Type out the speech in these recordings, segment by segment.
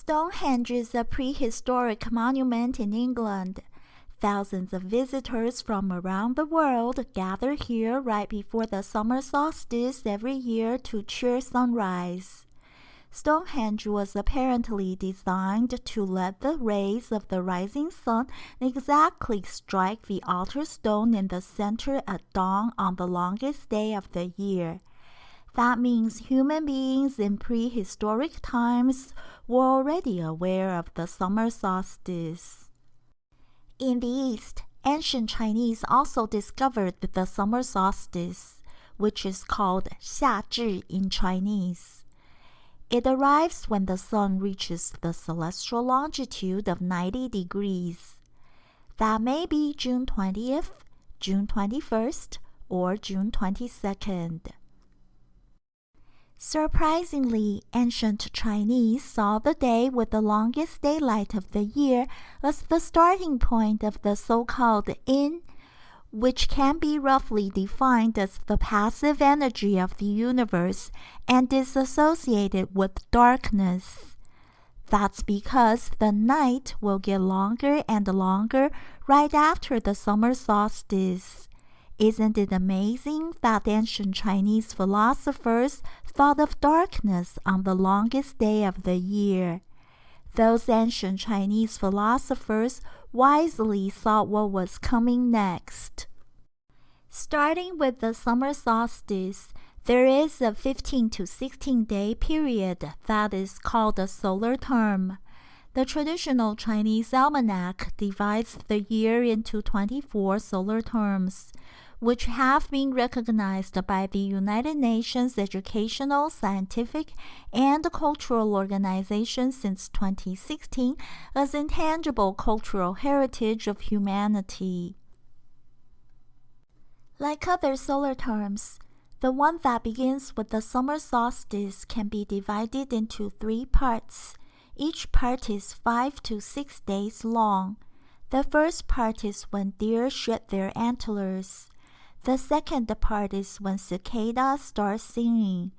Stonehenge is a prehistoric monument in England. Thousands of visitors from around the world gather here right before the summer solstice every year to cheer sunrise. Stonehenge was apparently designed to let the rays of the rising sun exactly strike the altar stone in the center at dawn on the longest day of the year. That means human beings in prehistoric times were already aware of the summer solstice. In the East, ancient Chinese also discovered the summer solstice, which is called 夏至 in Chinese. It arrives when the sun reaches the celestial longitude of 90 degrees. That may be June 20th, June 21st, or June 22nd. Surprisingly, ancient Chinese saw the day with the longest daylight of the year as the starting point of the so-called yin, which can be roughly defined as the passive energy of the universe and is associated with darkness. That's because the night will get longer and longer right after the summer solstice. Isn't it amazing that ancient Chinese philosophers thought of darkness on the longest day of the year? Those ancient Chinese philosophers wisely thought what was coming next. Starting with the summer solstice, there is a 15 to 16-day period that is called a solar term. The traditional Chinese almanac divides the year into 24 solar terms, which have been recognized by the United Nations Educational, Scientific, and Cultural Organization since 2016 as intangible cultural heritage of humanity. Like other solar terms, the one that begins with the summer solstice can be divided into 3 parts. Each part is 5 to 6 days long. The first part is when deer shed their antlers. The second part is when cicadas start singing.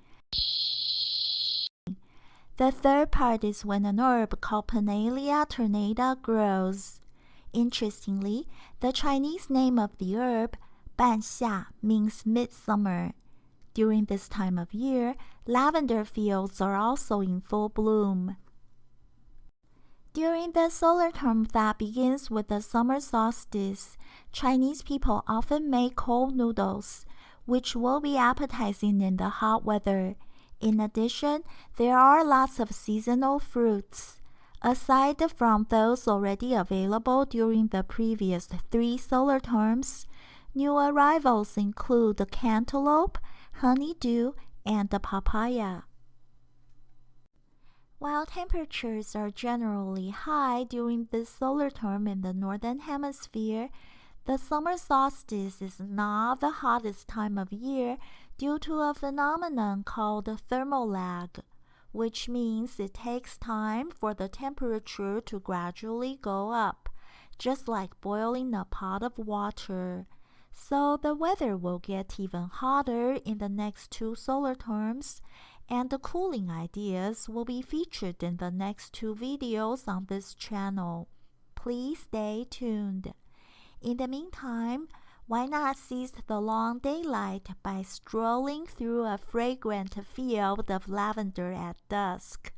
The third part is when an herb called Pinnalia tornata grows. Interestingly, the Chinese name of the herb, 半夏, means midsummer. During this time of year, lavender fields are also in full bloom. During the solar term that begins with the summer solstice, Chinese people often make cold noodles, which will be appetizing in the hot weather. In addition, there are lots of seasonal fruits. Aside from those already available during the previous 3 solar terms, new arrivals include the cantaloupe, honeydew, and the papaya. While temperatures are generally high during this solar term in the Northern Hemisphere, the summer solstice is not the hottest time of year due to a phenomenon called thermal lag, which means it takes time for the temperature to gradually go up, just like boiling a pot of water. So the weather will get even hotter in the next 2 solar terms, and the cooling ideas will be featured in the next 2 videos on this channel. Please stay tuned. In the meantime, why not seize the long daylight by strolling through a fragrant field of lavender at dusk?